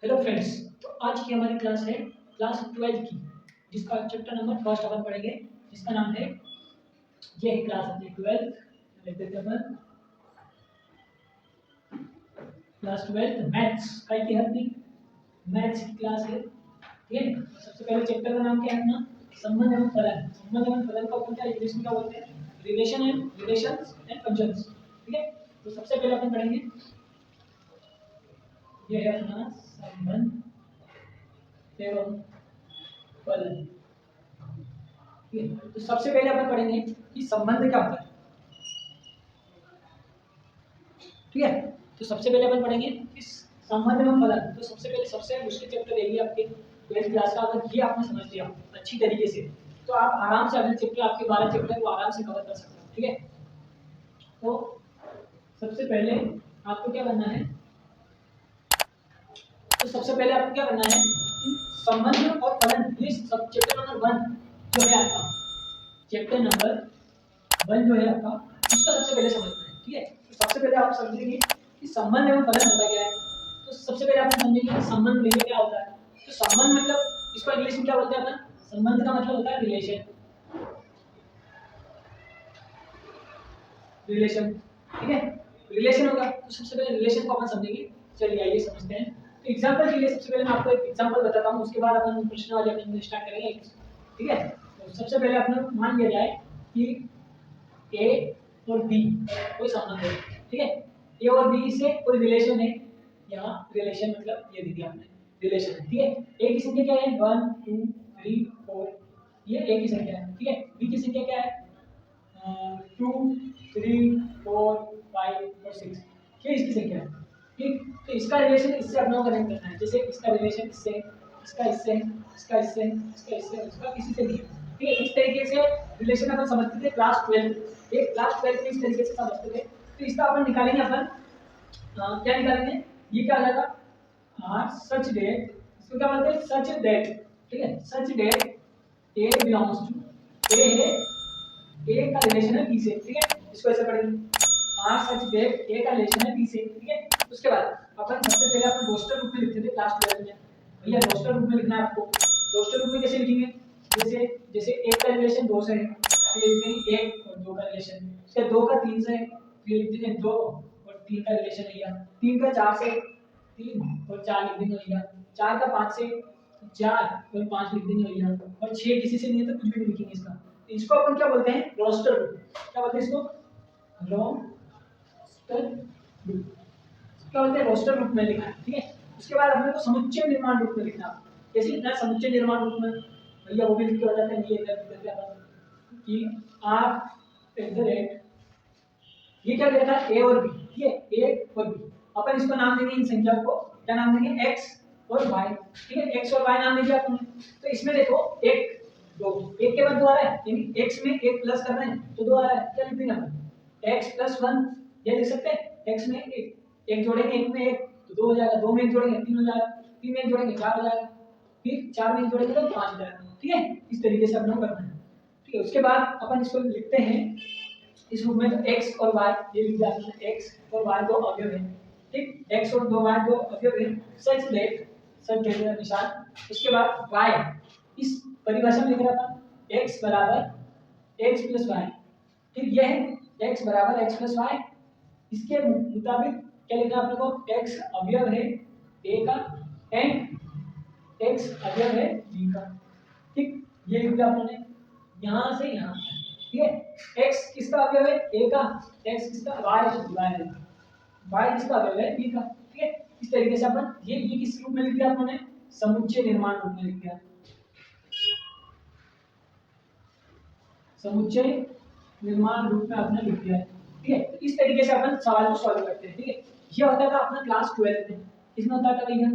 Hello friends, तो आज की हमारी क्लास है क्लास 12 की, जिसका चैप्टर नंबर फर्स्ट अपन पढ़ेंगे, जिसका नाम है, ये है क्लास अपनी 12 लिख देते हैं अपन, क्लास 12 मैथ्स का की अपनी मैथ्स की क्लास है। ठीक है, सबसे पहले चैप्टर का नाम क्या है अपना, संबंध एवं फलन। संबंध एवं फलन को अपन क्या इंग्लिश में क्या बोलते हैं, रिलेशंस एंड फंक्शंस। ठीक है, तो सबसे पहले अपन पढ़ेंगे, ये है अपना संबंध एवं फलन। ठीक है, तो सबसे पहले अपन पढ़ेंगे कि संबंध क्या होता है। ठीक है, तो सबसे पहले अपन पढ़ेंगे कि संबंध एवं फलन। तो सबसे पहले सबसे मुश्किल चैप्टर यही आपके 12th क्लास का, अगर ये आपने समझ लिया अच्छी तरीके से तो आप आराम से अगले चैप्टर, आपके 12 चैप्टर है वो आराम से कवर कर सकते हो। ठीक है, तो सबसे पहले आपको क्या करना है, तो सबसे पहले आपको क्या करना है, संबंध और फलन, ये सब चैप्टर नंबर 1 जो है आपका, चैप्टर नंबर 1 जो है आपका, इसको सबसे पहले समझना है। ठीक है, तो सबसे पहले आप समझेंगे कि संबंध एवं फलन होता क्या है। तो सबसे पहले आप समझेंगे कि संबंध रिले क्या होता है। तो संबंध मतलब, इसको इंग्लिश में क्या बोलते हैं अपन, संबंध का मतलब होता है रिलेशन। रिलेशन, ठीक है, रिलेशन होगा। तो सबसे पहले रिलेशन को अपन समझेंगे। चलिए आइए समझते हैं। तो एग्जांपल के लिए सबसे पहले मैं आपको एक एग्जांपल बताता हूं, उसके बाद अपन प्रश्न वाले अपन स्टार्ट करेंगे। ठीक है, तो सबसे पहले अपन मान लिया जाए कि ए और बी कोई संबंध है। ठीक है, ए और बी से कोई रिलेशन है। यहाँ रिलेशन मतलब ये दिया आपने, रिलेशन है। ठीक है, ए की संख्या क्या है, 1 2 3 4, ये ए की संख्या है। ठीक है, बी की संख्या क्या है, 2 3 4 5 और 6, ये इसकी संख्या है। ठीक, तो इसका रिलेशन इससे अपना कनेक्ट करना है। जैसे इसका रिलेशन इससे, इसका इससे, इसका इससे, इसका इससे, इसका किसी से नहीं है। ठीक है, इस तरीके से रिलेशन अपन समझते थे क्लास 12। एक क्लास 12 में इस तरीके से समझते थे। तो इसका अपन निकालेंगे अपन, क्या निकालेंगे, ये क्या आ जाएगा, सच डेट, इसको क्या बोलते हैं, सच डेट। ठीक है, सच डेट ए बिलोंग्स टू, ए है, ए का रिलेशन है बी से। ठीक है, इसको ऐसे पढ़ेंगे, सच डेट ए का रिलेशन है बी से। ठीक है, उसके बाद अपन सबसे पहले अपन रोस्टर रूप में लिखते थे क्लास 12 में। भैया रोस्टर रूप में लिखना है आपको। रोस्टर रूप में कैसे लिखेंगे, जैसे जैसे एक का रिलेशन 2 से है, फिर लिखते हैं 1 और 2 का रिलेशन, फिर 2 का 3 से है, फिर लिखते हैं 2 और 3 का रिलेशन है, या 3 का 4 से, 3 और 4 लिख देंगे भैया, 4 का 5 से, 4 और 5 लिख देंगे भैया, और 6 किसी से नहीं है तो कुछ भी नहीं लिखेंगे इसका। इसको अपन क्या बोलते हैं, रोस्टर रूप। क्या बोलते हैं इसको, रोस्टर रूप। क्या बोलते हैं, रोस्टर रूप में लिखना है। ठीक है, उसके बाद अपने को समुच्चय निर्माण रूप में लिखना है। कैसे लिखना है समुच्चय निर्माण रूप में, भैया वो भी लिख के बताते हैं, ये करके अपन कि आर एट द रेट, ये क्या लिखा है, ए और बी। ठीक है, ए और बी, अपन इसको नाम देंगे, इन संख्या को क्या नाम देंगे, एक्स और वाई। ठीक है, एक्स और वाई नाम दीजिए आपने। तो इसमें देखो, एक 2, एक के बाद 2 आ रहा है, यानी एक्स में एक प्लस कर रहे हैं तो 2 आ रहा है, क्या लिख देंगे अपन, x प्लस 1, ये लिख सकते हैं। x में एक जोड़ेंगे, एक में एक तो 2 हो जाएगा, 2 में एक जोड़ेंगे 3 हो जाएगा, 3 में एक जोड़ेंगे 4 हो जाएगा, फिर 4 में एक जोड़ेंगे तो 5 हो जाएगा। ठीक है, इस तरीके से अपना करना है। ठीक है, उसके बाद अपन इसको लिखते हैं इस रूप में, तो x और y, ये लिख दिया आपने, x और y दो अवयव हैं। ठीक, x और 2y दो अवयव हैं, सच दैट, सच दैट का निशान। उसके बाद y, इस परिभाषा में लिख रहा था x बराबर x प्लस वाई। ठीक, यह है x बराबर x प्लस वाई। इसके मुताबिक क्या लिखा आपने को, x अवयव है a का एंड x अवयव है b का। ठीक, ये लिख दिया आपने यहां से यहां। ठीक है, x किसका अवयव है, a का, x किसका, y है, y किसका अवयव है, b का। ठीक है, इस तरीके से अपन ये किस रूप में लिख दिया आपने, समुच्चय निर्माण रूप में लिख दिया, समुच्चय निर्माण रूप में आपने लिख दिया है। ठीक है, तो इस तरीके से अपन सवाल को सॉल्व करते हैं। ठीक है, ये होता था अपना क्लास 12 में। इसमें होता था भैया,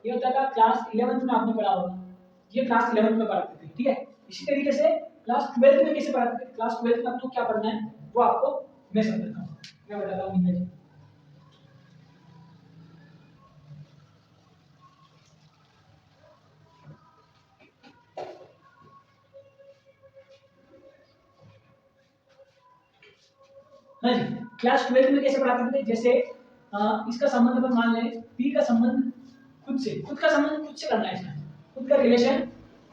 ये होता था क्लास 11th में आपने पढ़ा होगा, ये क्लास 11th में पढ़ाते थे। ठीक है, इसी तरीके से क्लास 12 में कैसे पढ़ाते थे, क्लास 12 में आपको क्या पढ़ना है वो आपको मैं समझाता हूँ, मैं बताता हूँ भैया जी। हाँ जी, क्लास 12 में कैसे पढ़ाते थे, जैसे इसका संबंध अपन मान लें, p का संबंध खुद का संबंध खुद से करना है, इसमें खुद का रिलेशन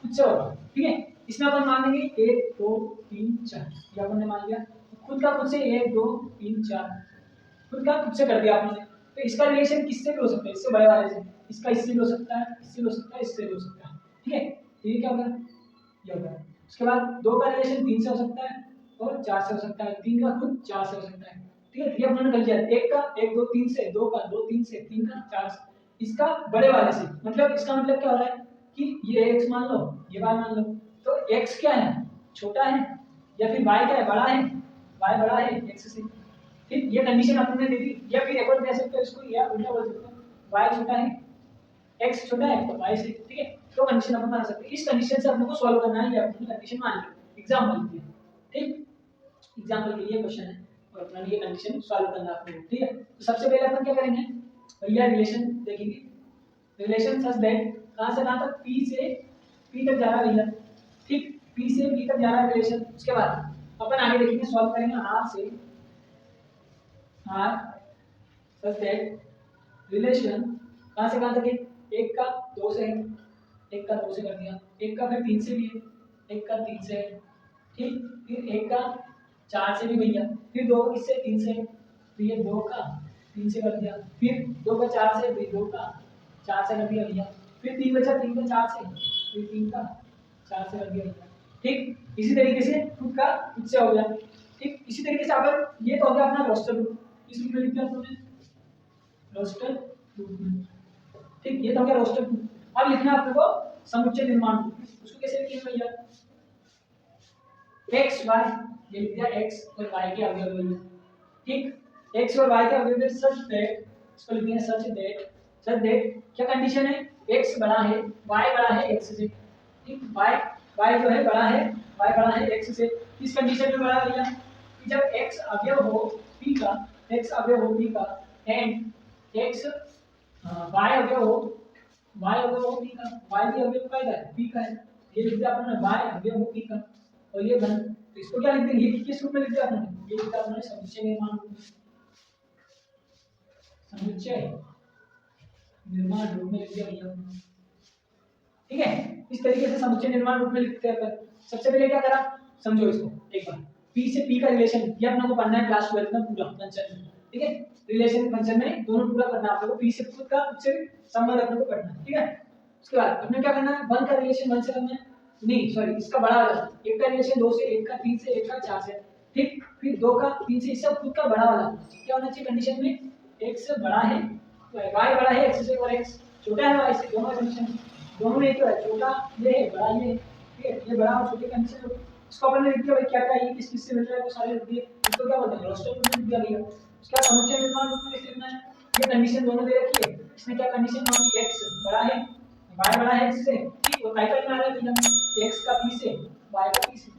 खुद से होगा, ठीक है। इसमें अपन मान लेंगे 1 2 3 4, ये अपन ने मान लिया। खुद का खुद से 1 2 3 4, खुद का खुद से कर दिया आपने। तो इसका रिलेशन किससे भी हो सकता है, इससे बड़े वाले से, इसका इससे भी हो सकता है, इससे भी हो सकता है, इससे भी हो सकता है, ठीक है। तो ये क्या होगा, ये होगा। उसके बाद 2 का रिलेशन 3 से हो सकता है और 4 से हो सकता है, 3 का खुद 4 से हो सकता है, ठीक है। ये हमने कर लिया। 1 का 1 2 3 से, 2 का 2 3 से, 3 का 4 से, इसका बड़े वाले से। मतलब इसका मतलब क्या हो रहा है कि ये x मान लो, ये y मान लो, तो x क्या है, छोटा है, या फिर y क्या है, बड़ा है, y बड़ा है x से, ठीक। ये कंडीशन आपने दे दी, या फिर एक और दे सकते हो इसको, या उल्टा बोल सकते हो, y छोटा है, x छोटा है तो y से, ठीक है। तो कंडीशन अपन बना सकते हैं। इस कंडीशन से अपन को सॉल्व करना है, ये अपनी कंडीशन मान ली, एग्जांपल के लिए, ठीक। एग्जांपल के लिए क्वेश्चन है और अपना ये कंडीशन सॉल्व करना है आपको, ठीक है। तो सबसे पहले अपन क्या करेंगे, भैया रिलेशन देखेंगे। रिलेशन सच दैट, कहां से कहां तक, p से p तक जा रहा है भैया, ठीक। p से p तक जा रहा है रिलेशन। उसके बाद अपन आगे देखेंगे, सॉल्व करेंगे r से r सच दैट रिलेशन कहां से कहां तक है, 1 का 2 से है, 1 का 2 से कर दिया, 1 का फिर 3 से भी है, 1 का 3 से है, ठीक। फिर 1 का 4 से भी भैया, फिर 2 किससे, 3 से, तो ये 2 का 3 से कर दिया, फिर 2 का 4 से, फिर 2 का 4 से कर दिया भैया, फिर 3 बचा, 3 का 4 से, फिर 3 का 4 से कर दिया भैया, ठीक। इसी तरीके से खुद का खुद से हो गया, ठीक। इसी तरीके से अगर ये तो हो गया अपना रोस्टर रूप, इस रूप में लिख दिया तुमने रोस्टर रूप में, ठीक। ये तो हो गया रोस्टर रूप। अब लिखना है आपको समुच्चय निर्माण रूप, उसको कैसे लिखेंगे भैया, x y, ये लिख दिया x और y के अवयव हैं, ठीक। x और y के अवयव हैं सच दैट, इसको लिखते हैं सच दैट क्या कंडीशन है, x बड़ा है, y बड़ा है x से, ठीक। y जो है बड़ा है, y बड़ा है x से। किस कंडीशन में बड़ा है भैया, कि जब x अवयव हो p का, x अवयव हो p का, एंड x y अवयव हो p का, y भी अवयव का है p का है, ये लिख दिया आपने y अवयव हो p का, और ये घन, तो इसको क्या लिख देंगे, ये किस रूप में लिख दिया आपने, ये लिखा आपने समुच्चय निर्माण रूप में, समुच्चय निर्माण रूप में लिख दिया भैया, ठीक है। इस तरीके से समुच्चय निर्माण रूप में लिखते हैं अपन। सबसे पहले क्या करा, समझो इसको एक बार, p से p का रिलेशन, ये अपना को पढ़ना है क्लास 12 में पूरा फंक्शन में, ठीक है। रिलेशन फंक्शन में दोनों पूरा करना है आपको, p से खुद का खुद से संबंध अपने को पढ़ना है, ठीक है। उसके बाद अपने क्या करना है, 1 का रिलेशन 1 से करना है, नहीं सॉरी इसका बड़ा वाला, 1 का रिलेशन 2 से, 1 का 3 से, 1 का 4 से, ठीक। फिर 2 का 3 से, इससे खुद का बड़ा वाला क्या होना चाहिए कंडीशन में, x बड़ा है, y बड़ा है x से और x छोटा है y से, दोनों कंडीशन, दोनों में एक है, छोटा ये है बड़ा ये है, ठीक है। ये बड़ा और छोटे कंडीशन हो, इसको अपन ने लिख दिया भाई क्या क्या ये किस किस से मिल रहा है वो सारे लिख दिए। इसको क्या बोलते हैं, रोस्टर रूप में लिख दिया भैया। उसका समुच्चय निर्माण रूप में कैसे लिखना है, ये कंडीशन दोनों दे रखी है, इसमें क्या कंडीशन मांगी, x बड़ा है, y बड़ा है x से, ठीक। और y का क्या आ रहा है भैया, x का p से, y का p से,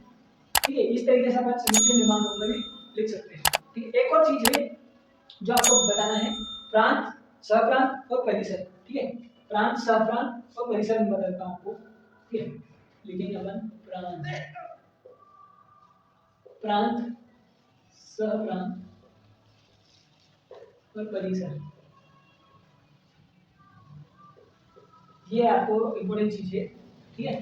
ठीक है। इस तरीके से अपन समुच्चय निर्माण रूप में भी लिख सकते हैं, ठीक है। एक और चीज है जो आपको बताना है, प्रांत सहप्रांत और परिसर, ठीक है। प्रांत सहप्रांत और परिसर में बदलता हूं आपको, ठीक है। लिखेंगे अपन प्रांत सहप्रांत और परिसर, ये आपको इंपॉर्टेंट चीज है, ठीक है।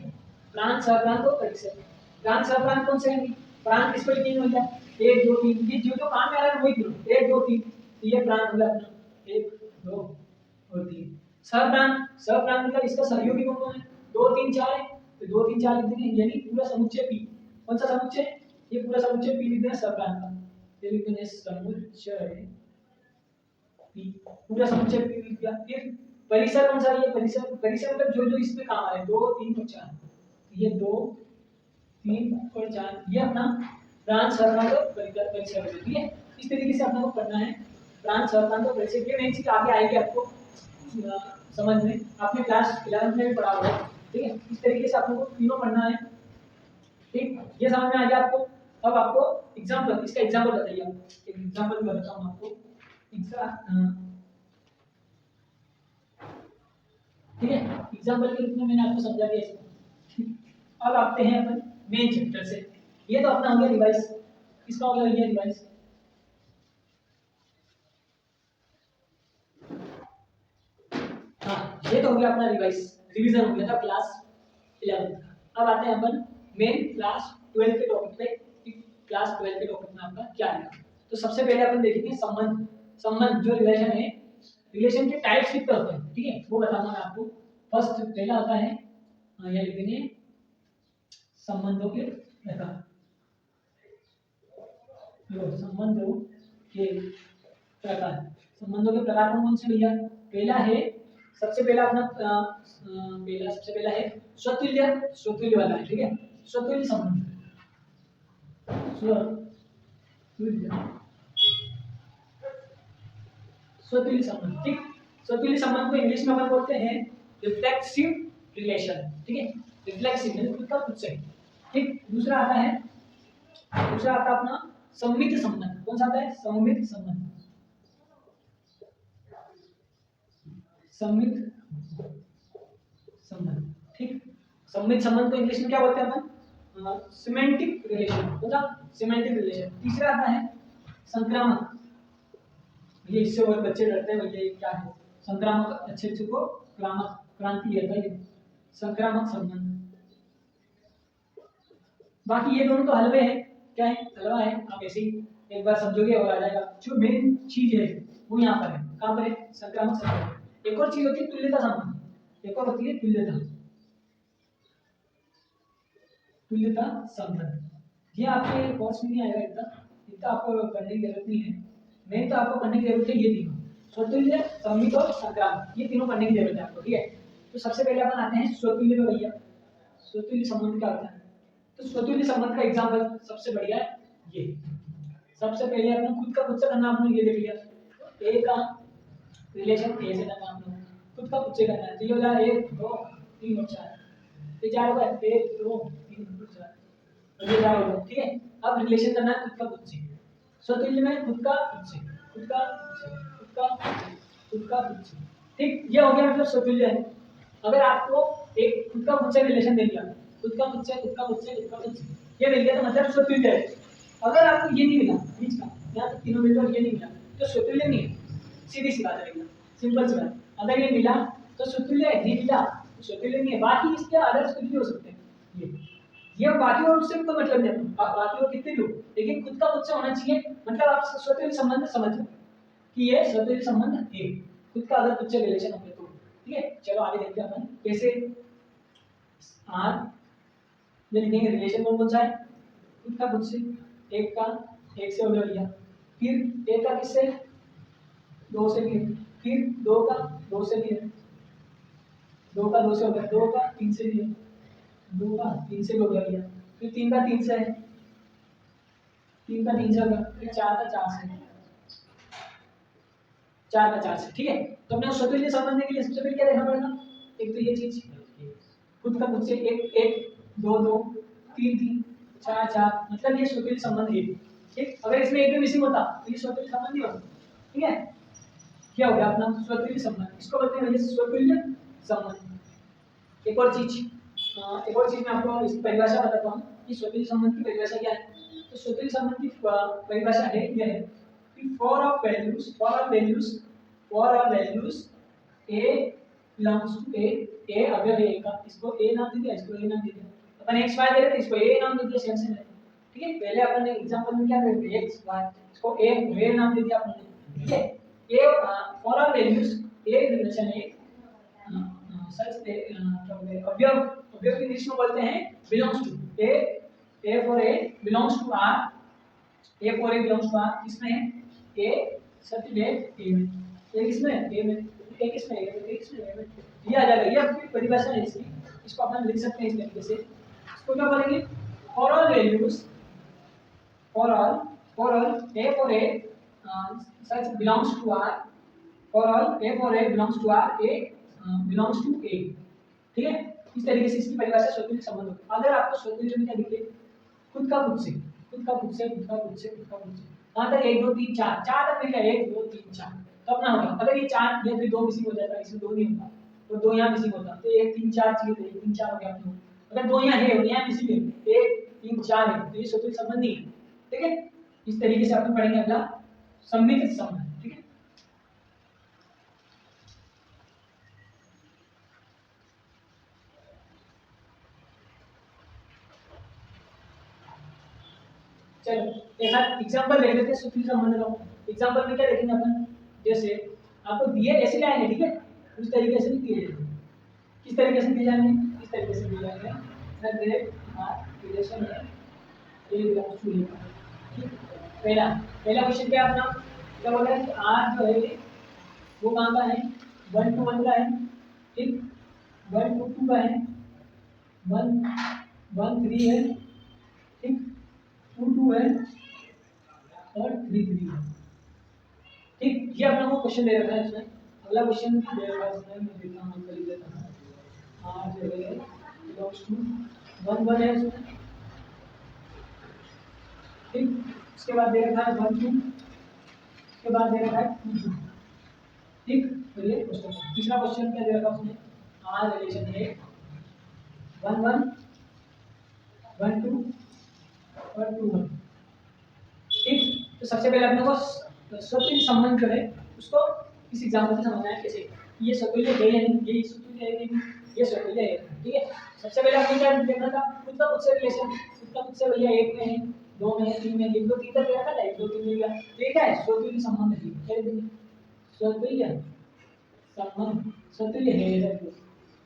प्रांत सहप्रांत और परिसर, प्रांत सहप्रांत कौन से हैं, प्रांत इसको लिखेंगे भैया 1 2 3, ये जो काम में आ रहा है वही करो, 1 2 3, तो ये प्रांत हो गया अपना 1 2 और 3। सहप्रांत मतलब इसका सहयोगी कौन है, 2 3 4 है, तो 2 3 4 लिख देंगे, यानी पूरा समुच्चय p, कौन सा समुच्चय, ये पूरा समुच्चय p लिख देना सहप्रांत का, ये लिख देंगे समुच्चय p, पूरा समुच्चय p लिख दिया। फिर परिसर कौन सा है, ये परिसर मतलब जो जो इसमें काम आ रहा है, 2 3 और 4, ये 2 3 और 4, ये अपना प्रांत सहप्रांत और परिसर है, ठीक है। इस तरीके से अपना को पढ़ना है प्रांत सहप्रांत और परिसर, ये मेन चीज आगे आएगी आपको समझ में, आपने क्लास 11 में भी पढ़ा होगा, ठीक है। इस तरीके से आपको तीनों पढ़ना है, ठीक। ये समझ में आ गया आपको। अब आपको एग्जांपल, इसका एग्जांपल बताइए, आप एक एग्जांपल भी बताता हूं आपको, ठीक है। एग्जांपल के रूप में मैंने आपको समझा दिया इसको। अब आते हैं अपन मेन चैप्टर से, ये तो अपना हो गया डिवाइस, इसका हो गया ये डिवाइस, हाँ ये तो हो गया अपना रिवीजन हो गया था क्लास 11 का। अब आते हैं अपन मेन क्लास 12 के टॉपिक पे कि क्लास 12 के टॉपिक में आपका क्या है। तो सबसे पहले अपन देखेंगे संबंध। संबंध जो रिलेशन है, रिलेशन के टाइप्स कितने होते हैं, ठीक है, वो बताऊंगा मैं आपको। फर्स्ट पहला होता है, ये लिखेंगे संबंधों के प्रकार। संबंधों के प्रकार, संबंधों के प्रकार कौन कौन से भैया? पहला है, सबसे पहला अपना सबसे पहला है स्वतुल्य, स्वतुल्य वाला है, ठीक है, स्वतुल्य संबंध, स्वतुल्य, स्वतुल्य संबंध, ठीक। स्वतुल्य संबंध को इंग्लिश में अपन बोलते हैं रिफ्लेक्सिव रिलेशन, ठीक है, रिफ्लेक्सिव यानी खुद का खुद से, ठीक। दूसरा आता है अपना सममित संबंध। कौन सा आता है? सममित संबंध, सममित संबंध, ठीक। सममित संबंध को इंग्लिश में क्या बोलते हैं अपन? सिमेंटिक रिलेशन, कौन सा? Semantic relation. तीसरा आता है संक्रामक, ये इससे और बच्चे डरते हैं भैया ये क्या है संक्रामक, अच्छे अच्छे को क्रामक, क्रांति है भाई, संक्रामक संबंध। बाकी ये दोनों तो हलवे हैं, क्या है? हलवा है, आप ऐसे ही एक बार समझोगे और आ जाएगा। जो मेन चीज है वो यहाँ पर है, कहाँ पर है? संक्रामक संबंध। एक और चीज होती है तुल्यता संबंध, एक और होती है तुल्यता, तुल्यता संबंध। ये आपके कोर्स में नहीं आएगा इतना आपको करने की जरूरत नहीं है। मेन तो आपको करने की जरूरत है ये तीनों, स्वतुल्य, सममित और संक्रामक, ये तीनों करने की जरूरत है आपको, ठीक है। तो सबसे पहले अपन आते हैं स्वतुल्य में भैया। स्वतुल्य संबंध क्या होता है? तो स्वतुल्य संबंध का एग्जांपल सबसे बढ़िया है ये। सबसे पहले अपने खुद का खुद से करना, आपने ये देख लिया, ए का रिलेशन ए से करना, आपने खुद का खुद से करना है। तो ये हो जाए 1 2 3 और 4, ये 4 होगा, 1 2 3 और 4, और ये 4 होगा, ठीक है। अब रिलेशन करना है खुद का खुद से। स्वतुल्य में खुद का खुद से, खुद का खुद से, खुद का खुद का खुद से, ठीक। ये हो गया मतलब स्वतुल्य है। अगर आपको एक खुद का खुद से रिलेशन दे दिया, खुद का खुद से, खुद का खुद से, खुद का खुद से, ये मिल गया तो मतलब स्वतुल्य है। अगर आपको ये नहीं मिला बीच का, यहाँ तक तीनों मिल गए, ये नहीं मिला तो स्वतुल्य नहीं है, सीधी सी बात है, सिंपल सी बात। अगर ये मिला तो स्वतुल्य है, नहीं मिला तो स्वतुल्य नहीं है। बाकी इसके अदर्स कुछ भी हो सकते हैं, ये बाकी और उससे कोई मतलब नहीं है, बाकी और कितने भी हो, लेकिन खुद का खुद से होना चाहिए। मतलब आप स्वतुल्य संबंध समझ लो कि ये स्वतुल्य संबंध है, खुद का अगर खुद से रिलेशन हो तो, ठीक है। चलो आगे देखते हैं अपन कैसे। आर ये लिखेंगे रिलेशन कौन सा है? खुद का खुद से, एक का एक से हो गया, फिर एक का किससे? 2 से भी, फिर 2 का 2 से भी है, 2 का 2 से हो गया, 2 का 3 से भी है, 2 का 3 से भी हो गया, फिर 3 का 3 से है, 3 का 3 से हो गया, फिर 4 का 4 से, 4 का 4 से, ठीक है। तो अपने स्वतुल्य संबंध के लिए सबसे पहले क्या देखना पड़ेगा? एक तो ये चीज खुद का खुद से, 1 1 2 2 3 3 4 4, मतलब ये स्वतुल्य संबंध है, ठीक। अगर इसमें एक भी मिसिंग होता तो ये स्वतुल्य संबंध नहीं होता, ठीक है। क्या हो गया अपना स्वतुल्य संबंध, इसको बोलते हैं स्वतुल्य संबंध। एक और चीज मैं आपको इसकी परिभाषा बताता हूँ कि स्वतुल्य संबंध की परिभाषा क्या है। तो स्वतुल्य संबंध की परिभाषा है यह है कि for of values a belongs to a अगर ए का, इसको ए नाम दे दिया, इसको ए नाम दे दिया, अपन एक्स वाई दे रहे थे, इसको ए नाम दे दिया, सेम सेम है, ठीक है। पहले अपन ने एग्जांपल में क्या कर दिया, एक्स वाई, इसको ए नाम दे दिया अपन ने, ठीक है। A for all values a relation है सच अवयव की इंग्लिश में बोलते हैं belongs to a for a belongs to R, a for a belongs to R, इसमें ए सच में ए में, ए किसमें ए में, ए किसमें ए में, ए किसमें ए में, ये आ जाएगा। ये आपकी परिभाषा है इसकी, इसको अपन लिख सकते हैं इस तरीके से। इसको क्या बोलेंगे? For all values, for all a for a such belongs to R, for all a for a belongs to R, a belongs to a, ठीक है। इस तरीके से इसकी परिभाषा स्वतुल्य संबंध होती है। अगर आपको स्वतुल्य में क्या दिखे, खुद का खुद से, खुद का खुद से, खुद का खुद से, खुद का खुद से, कहाँ तक 1 2 3 4, 4 तक मिल गया, 1 2 3 4, तो अपना होगा। अगर ये 4 या फिर 2 मिसिंग हो जाता, इसमें 2 नहीं होता तो 2 यहाँ मिसिंग होता, तो 1 3 4 चाहिए, 1 3 4 हो गया अपना। अगर 2 यहाँ है और यहाँ मिसिंग है, 1 3 4 है, तो ये स्वतुल्य संबंध नहीं है, ठीक है। इस तरीके से अपन पढ़ेंगे अगला सममित संबंध, ठीक है। चलो एक एग्जांपल ले लेते हैं सूत्री संबंध का। एग्जांपल में क्या देखेंगे अपन, जैसे आपको दिए ऐसे क्या आएंगे, ठीक है, उस तरीके से नहीं दिए जाएंगे। किस तरीके से दिए जाएंगे, इस तरीके से दिए जाएंगे, डायरेक्ट रिलेशन है ये बिलोंग्स टू ये। पहला पहला क्वेश्चन क्या है अपना, क्या बोल रहा है कि आर जो है वो कहाँ का है, 1 to 1 का है, ठीक, 1 to 2 का है, 1 1 3 है, ठीक, 2 2 है और 3 3 है, ठीक। ये अपना को क्वेश्चन दे रखा है इसमें। अगला क्वेश्चन दे रखा है इसमें, मैं देखता हूँ कर लेता हूँ। आर जो है बिलोंग्स टू 1 1 है इसमें, ठीक। उसके बाद दे रखा है 1 2, उसके बाद दे रखा है 2 2, ठीक। तो ये क्वेश्चन। तीसरा क्वेश्चन क्या दे रखा है उसने, आर रिलेशन है 1 1 1 2 और 2 1, ठीक। तो सबसे पहले अपने को स्वतुल्य संबंध जो है उसको इस एग्जांपल से समझना है कैसे। ये स्वतुल्य है या नहीं, ये स्वतुल्य है नहीं, ये स्वतुल्य है, ठीक है। सबसे पहले आपको क्या देखना था, खुद का खुद से रिलेशन, खुद का खुद से भैया 1 में है, 2 में है, 3 में है, 1 2 3 तक देखा था, 1 2 3 मिल गया, ठीक है। स्वतुल्य संबंध है, क्या देंगे, स्वतुल्य संबंध, स्वतुल्य है,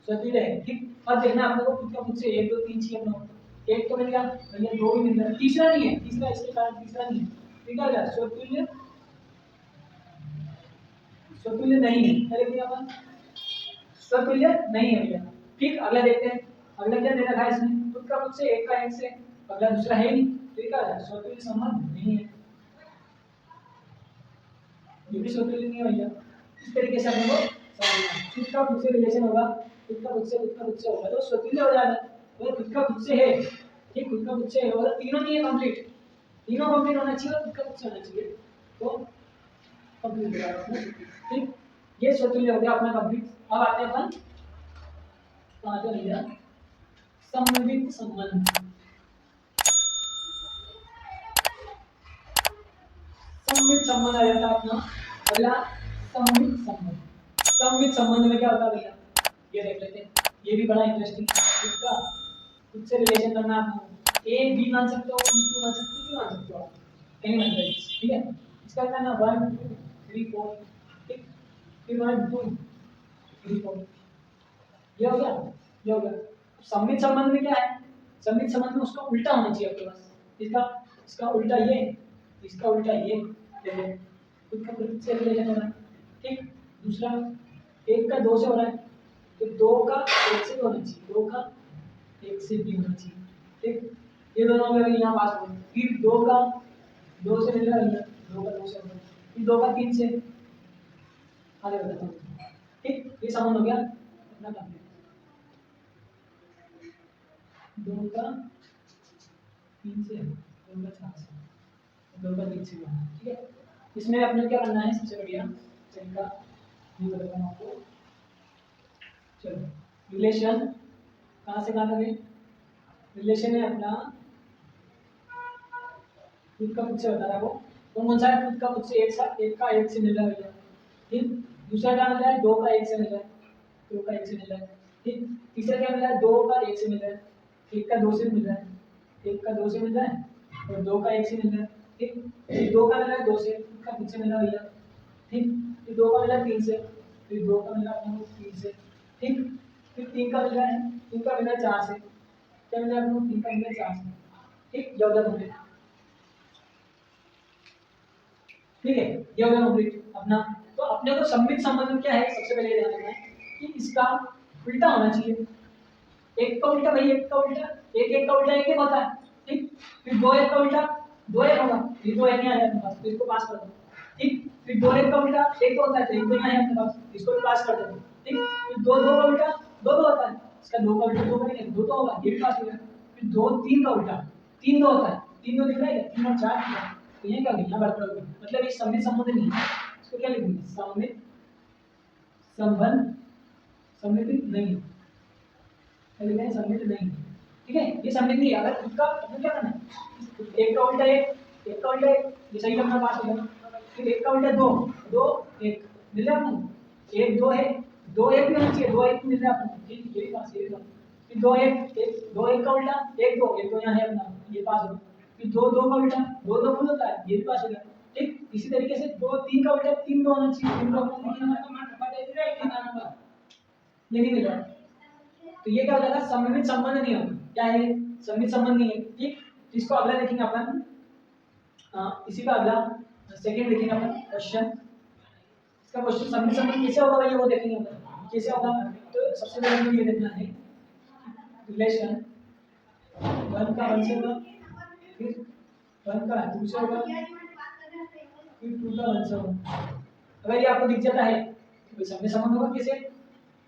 स्वतुल्य है, ठीक। अब देखना आपको को खुद का खुद से 1 2 3 चाहिए अपना, 1 तो मिल गया भैया, 2 भी मिल गया, तीसरा नहीं है, तीसरा इसके कारण तीसरा नहीं है, ठीक है। स्वतुल्य स्वतुल्य नहीं है, क्या लिख दिया अपन, स्वतुल्य नहीं है भैया, ठीक। अगला देखते हैं, अगला क्या दे रखा है इसमें, खुद का खुद से 1 का 1 से, अगला दूसरा है नहीं, ठीक है, स्वतुल्य संबंध नहीं है, ये भी स्वतुल्य नहीं है भैया। इस तरीके से अपन को समझना है, खुद का खुद से रिलेशन होगा, खुद का खुद से होगा तो स्वतुल्य हो जाएगा। तो खुद का खुद से है, ठीक, खुद का खुद से है, और तीनों नहीं है कंप्लीट, तीनों कंप्लीट होना चाहिए और खुद का खुद से होना चाहिए, तो कंप्लीट हो जाएगा, ठीक। ये स्वतुल्य हो गया अपना कंप्लीट। अब आते हैं अपन कहाँ पे भैया, सममित संबंध। सममित संबंध आ जाता है अपना अगला, सममित संबंध। सममित संबंध में क्या होता है भैया, ये देख लेते हैं, ये भी बड़ा इंटरेस्टिंग है। इसका खुद से रिलेशन करना, आप ए बी मान सकते हो, बी क्यू मान सकते हो, क्यू मान सकते हो, एनी वन का, ठीक है। इसका क्या ना 1 2 3 4, ठीक, फिर 1 2 3 4, ये हो गया, ये हो गया। सममित संबंध में क्या है, सममित संबंध में उसका उल्टा होना चाहिए आपके पास, इसका इसका उल्टा ये, इसका उल्टा ये, देखो खुद का खुद से रिलेशन हो रहा है, ठीक। दूसरा 1 का 2 से हो रहा है, तो 2 का 1 से होना चाहिए, 2 का 1 से भी होना चाहिए, ठीक। ये दोनों में यहाँ पास हो गए, फिर 2 का 2 से मिल रहा है, 2 का 2 से हो रहा है, फिर 2 का 3 से, आगे बताता हूँ, ठीक। ये संबंध हो गया अपना कंप्लीट, 2 का 3 से, 2 का 4 से, 2 का 3 से, ठीक है। इसमें अपने क्या करना है, सबसे बढ़िया तरीका ये बताता हूँ आपको। चलो रिलेशन कहाँ से कहाँ तक है, रिलेशन है अपना खुद का खुद से बता रहा है वो, तो कौन सा है, खुद का खुद से 1 का 1 से मिल रहा है, ठीक। दूसरा क्या मिल रहा है, 2 का 1 से मिल रहा है, 2 का 1 से मिल रहा है, ठीक। तीसरा क्या मिल रहा है, 2 का 1 से मिल रहा है, 1 का 2 से मिल रहा है, 1 का 2 से मिल रहा है और 2 का 1 से मिल रहा है, ठीक। फिर 2 का मिल रहा है 2 से, खुद का खुद से मिल रहा है भैया, ठीक। फिर 2 का मिल रहा है 3 से, फिर 2 का मिल रहा है 3 से, ठीक। फिर 3 का मिल रहा है, 3 का मिल रहा है 4 से, क्या मिल रहा है 3 का मिल रहा है 4 से, ठीक। ये हो गया कंप्लीट, ठीक है, ये हो गया कंप्लीट अपना। तो अपने को सममित संबंध क्या है, सबसे पहले ध्यान रखना है कि इसका उल्टा होना चाहिए, 1 का उल्टा भाई 1 का उल्टा, 1 का उल्टा 1 होता है, ठीक। फिर 2 1 का उल्टा 2 1 होगा, ये 2 1 नहीं आया अपने पास, तो इसको पास कर दो, ठीक। फिर 2 1 का उल्टा 1 होता है, तो 1 2 नहीं आया अपने पास, इसको भी पास कर दो, ठीक। फिर 2 2 का उल्टा 2 2 होता है, इसका 2 का उल्टा 2 करेंगे 2 तो होगा, ये भी पास हो गया। फिर 2 3 का उल्टा 3 2 होता है, 3 2 दिख रहा है, 3 और 4, तो ये क्या यहाँ बराबर हो गया, मतलब ये सममित संबंध नहीं है, इसको क्या लिखेंगे, सममित संबंध, सममित नहीं है, सममित नहीं, ठीक है। ये सममित नहीं है, अगर खुद का मतलब क्या करना है, 1 का उल्टा 1, 1 का उल्टा 1, ये सही करना पास हो गया। फिर 1 का उल्टा 2 2 1 मिल रहा है आपको, 1 2 है, 2 1 भी होना चाहिए, 2 1 मिल रहा है आपको, ठीक, ये भी पास, ये भी पास। फिर 2 1 1 2 1 का उल्टा 1 2 1 2 यहाँ है अपना, ये पास हो गया। फिर दो दो का उल्टा दो दो गुण होता है, ये भी पास हो गया। ठीक, इसी तरीके से दो तीन का उल्टा तीन दो होना चाहिए, तीन दो ये नहीं मिल रहा, तो ये क्या हो जाएगा, सममित संबंध नहीं होगा। क्या है, सममित संबंध नहीं है। ठीक, इसको अगला देखेंगे अपन, इसी का अगला सेकंड देखेंगे अपन क्वेश्चन। इसका क्वेश्चन सममित संबंध कैसे होगा ये वो देखेंगे अपन कैसे होगा। तो सबसे पहले हमें ये देखना है रिलेशन वन का वन से होगा, फिर वन का टू से होगा, फिर टू का वन से होगा। अगर ये आपको दिख जाता है तो सममित संबंध होगा। कैसे,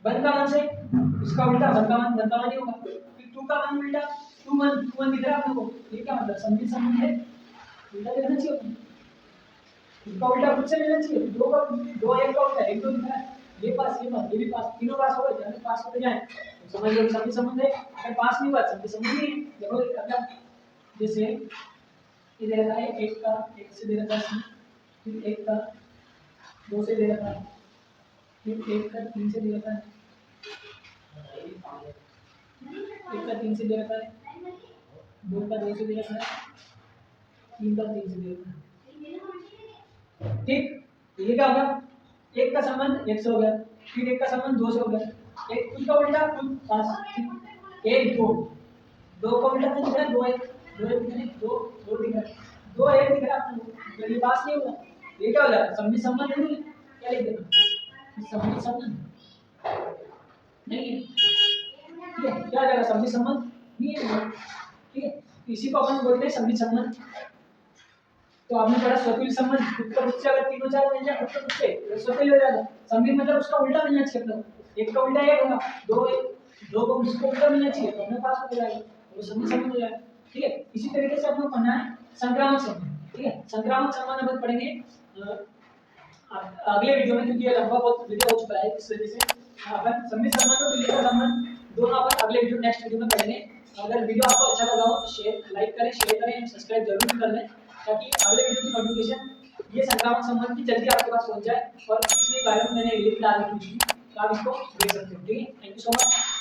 वन का वन से इसका उल्टा वन का वन ही होगा, फिर टू का वन उल्टा टू वन दिख रहा है आपको, ये क्या मतलब सममित संबंध है, उल्टा देखना चाहिए, इसका उल्टा खुद से लेना चाहिए। दो का दो एक का उल्टा एक दो दिख रहा है, ये पास ये भी पास, तीनों पास हो गए, पास होते जाए तो समझ लो सममित संबंध है। अगर पास नहीं हुआ सममित संबंध नहीं है। देखो अगर जैसे ये दे रखा है एक का एक से दे रखा है, फिर एक का दो से दे रखा है, फिर एक का तीन से दे रखा है, एक का तीन से दे रखा है, दो का दो से दे रखा है, तीन का तीन से दे रखा है। ठीक, ये क्या होगा, एक का संबंध एक से हो गया, फिर एक का संबंध दो से हो गया, एक कुछ का उल्टा कुछ पास, एक दो दो का उल्टा दिख रहा है, दो एक दिख रहा है, दो दो दिख रहा है, दो एक दिख रहा है आपको, तो ये पास नहीं होगा, ये क्या हो जाएगा सममित संबंध नहीं है। क्या लिख देना, सममित संबंध नहीं है। ठीक है, क्या हो जाएगा सममित संबंध नहीं है। ठीक है, इसी को अपन बोलते हैं सममित संबंध। तो आपने पढ़ा स्वतुल्य संबंध, खुद का खुद से अगर तीनों चार मिल जाए खुद का खुद से तो स्वतुल्य हो जाएगा। सममित मतलब उसका उल्टा मिलना चाहिए, मतलब एक का उल्टा एक होगा, दो को उसको उल्टा मिलना चाहिए तो अपने पास हो जाएगा, वो सममित संबंध हो जाएगा। ठीक है, इसी तरीके से अपने पढ़ना है संक्रामक संबंध। ठीक है, संक्रामक संबंध अपन पढ़ेंगे अगले वीडियो में, क्योंकि ये लंबा बहुत वीडियो हो चुका है, इस वजह से अपन सममित संबंध और तुल्यता संबंध दोनों अपन अगले वीडियो नेक्स्ट वीडियो में पढ़ेंगे। अगर वीडियो आपको अच्छा लगा हो तो शेयर लाइक करें, शेयर करें, सब्सक्राइब जरूर कर लें, ताकि अगले वीडियो की नोटिफिकेशन ये संक्रामक संबंध की जल्दी आपके पास पहुंच जाए। और इसके बारे में मैंने लिंक डाल रखी थी, तो आप इसको देख सकते हो। ठीक है, थैंक यू सो मच।